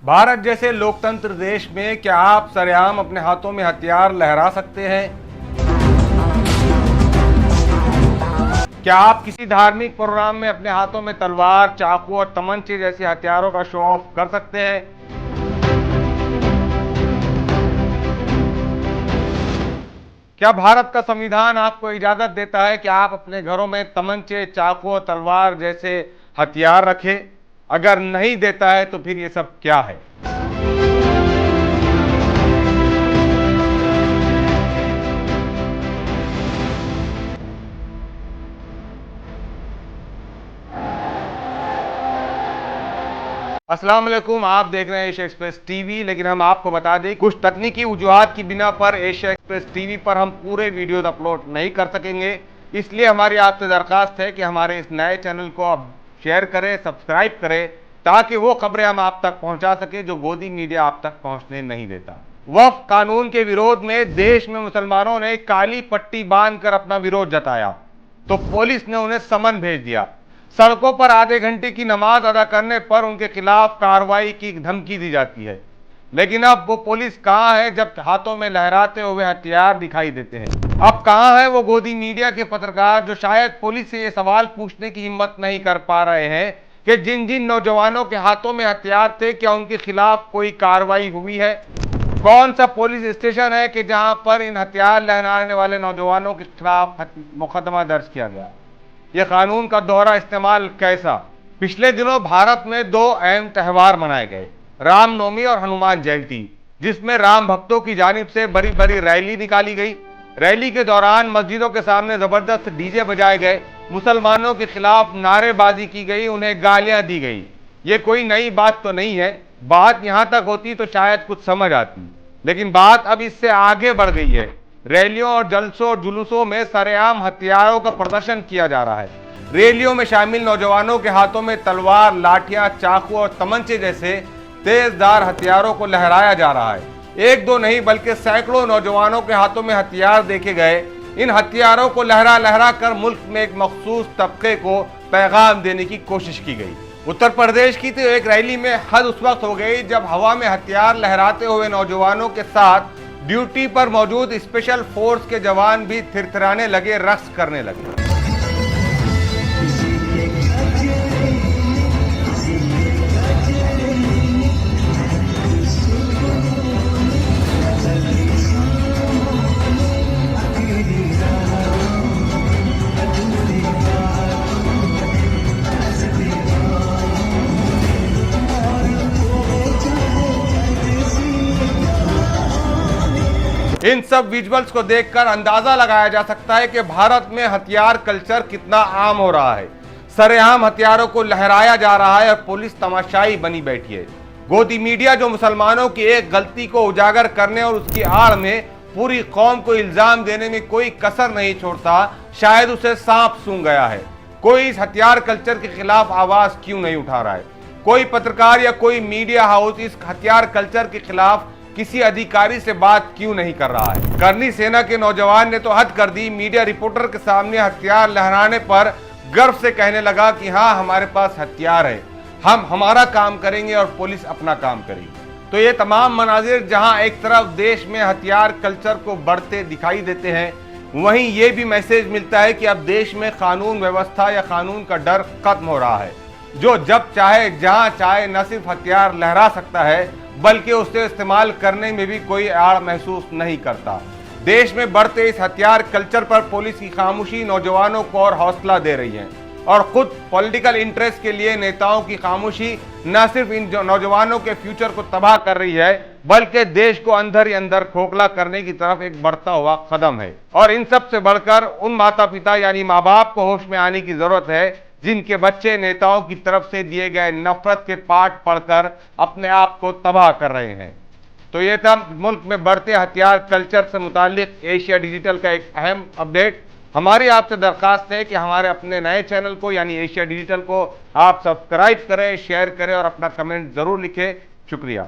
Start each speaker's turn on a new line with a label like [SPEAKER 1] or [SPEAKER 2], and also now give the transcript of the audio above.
[SPEAKER 1] भारत जैसे लोकतंत्र देश में क्या आप सरेआम अपने हाथों में हथियार लहरा सकते हैं? क्या आप किसी धार्मिक प्रोग्राम में अपने हाथों में तलवार, चाकू और तमंचे जैसे हथियारों का शो ऑफ कर सकते हैं? क्या भारत का संविधान आपको इजाजत देता है कि आप अपने घरों में तमंचे, चाकू और तलवार जैसे हथियार रखें? अगर नहीं देता है तो फिर ये सब क्या है? अस्सलाम वालेकुम, आप देख रहे हैं एशिया एक्सप्रेस टीवी। लेकिन हम आपको बता दें, कुछ तकनीकी वजूहात की बिना पर एशिया एक्सप्रेस टीवी पर हम पूरे वीडियोस अपलोड नहीं कर सकेंगे। इसलिए हमारी आपसे दरखास्त है कि हमारे इस नए चैनल को आप शेयर करें, सब्सक्राइब करें, ताकि वो खबरें हम आप तक पहुंचा सके जो गोदी मीडिया आप तक पहुंचने नहीं देता। वक्फ कानून के विरोध में देश में मुसलमानों ने काली पट्टी बांधकर अपना विरोध जताया तो पुलिस ने उन्हें समन भेज दिया। सड़कों पर आधे घंटे की नमाज अदा करने पर उनके खिलाफ कार्रवाई की धमकी दी जाती है। लेकिन अब वो पुलिस कहां है जब हाथों में लहराते हुए हथियार दिखाई देते हैं? अब कहां है वो गोदी मीडिया के पत्रकार जो शायद पुलिस से ये सवाल पूछने की हिम्मत नहीं कर पा रहे हैं कि जिन जिन नौजवानों के हाथों में हथियार थे, क्या उनके खिलाफ कोई कार्रवाई हुई है? कौन सा पुलिस स्टेशन है कि जहां पर इन हथियार लहराने वाले नौजवानों के खिलाफ मुकदमा दर्ज किया गया? यह कानून का दोहरा इस्तेमाल कैसा? पिछले दिनों भारत में दो अहम त्योहार मनाए गए, रामनवमी और हनुमान जयंती, जिसमें राम भक्तों की जानिब से बड़ी बड़ी रैली निकाली गई। रैली के दौरान मस्जिदों के सामने जबरदस्त डीजे बजाए गए, मुसलमानों के खिलाफ नारेबाजी की गई, उन्हें गालियां दी गई। ये कोई नई बात तो नहीं है। बात यहां तक होती तो शायद कुछ समझ आती, लेकिन बात अब इससे आगे बढ़ गई है। रैलियों और जलसों और जुलूसों में सरेआम हथियारों का प्रदर्शन किया जा रहा है। रैलियों में शामिल नौजवानों के हाथों में तलवार, लाठियां, चाकू और तमंचे जैसे तेजदार हथियारों को लहराया जा रहा है। एक दो नहीं बल्कि सैकड़ों नौजवानों के हाथों में हथियार देखे गए। इन हथियारों को लहरा लहरा कर मुल्क में एक मखसूस तबके को पैगाम देने की कोशिश की गई। उत्तर प्रदेश की तो एक रैली में हद उस वक्त हो गई जब हवा में हथियार लहराते हुए नौजवानों के साथ ड्यूटी पर मौजूद स्पेशल फोर्स के जवान भी थिरथिराने लगे, रक्स करने लगे। इन सब विजुअल्स को देखकर अंदाजा लगाया जा सकता है कि भारत में हथियार कल्चर कितना आम हो रहा है। सरेआम हथियारों को लहराया जा रहा है और पुलिस तमाशाई बनी बैठी है। गोदी मीडिया जो मुसलमानों की एक गलती को उजागर करने और उसकी आड़ में पूरी कौम को इल्जाम देने में कोई कसर नहीं छोड़ता, शायद उसे सांप सूंघ गया है। कोई इस हथियार कल्चर के खिलाफ आवाज क्यों नहीं उठा रहा है? कोई पत्रकार या कोई मीडिया हाउस इस हथियार कल्चर के खिलाफ किसी अधिकारी से बात क्यों नहीं कर रहा है? करनी सेना के नौजवान ने तो हद कर दी। मीडिया रिपोर्टर के सामने हथियार लहराने पर गर्व से कहने लगा कि हाँ, हमारे पास हथियार है, हम हमारा काम करेंगे और पुलिस अपना काम करेगी। तो ये तमाम मनाजिर जहां एक तरफ देश में हथियार कल्चर को बढ़ते दिखाई देते हैं, वहीं ये भी मैसेज मिलता है कि अब देश में कानून व्यवस्था या कानून का डर खत्म हो रहा है। जो जब चाहे जहां चाहे न सिर्फ हथियार लहरा सकता है बल्कि उसे इस्तेमाल करने में भी कोई आड़ महसूस नहीं करता। देश में बढ़ते इस हथियार कल्चर पर पुलिस की खामोशी नौजवानों को और हौसला दे रही है और खुद पॉलिटिकल इंटरेस्ट के लिए नेताओं की खामोशी न सिर्फ इन नौजवानों के फ्यूचर को तबाह कर रही है बल्कि देश को अंदर ही अंदर खोखला करने की तरफ एक बढ़ता हुआ कदम है। और इन सब से बढ़कर उन माता पिता यानी माँ बाप को होश में आने की जरूरत है जिनके बच्चे नेताओं की तरफ से दिए गए नफरत के पाठ पढ़कर अपने आप को तबाह कर रहे हैं। तो ये था मुल्क में बढ़ते हथियार कल्चर से मुतालिक एशिया डिजिटल का एक अहम अपडेट। हमारी आपसे दरखास्त है कि हमारे अपने नए चैनल को यानी एशिया डिजिटल को आप सब्सक्राइब करें, शेयर करें और अपना कमेंट जरूर लिखें। शुक्रिया।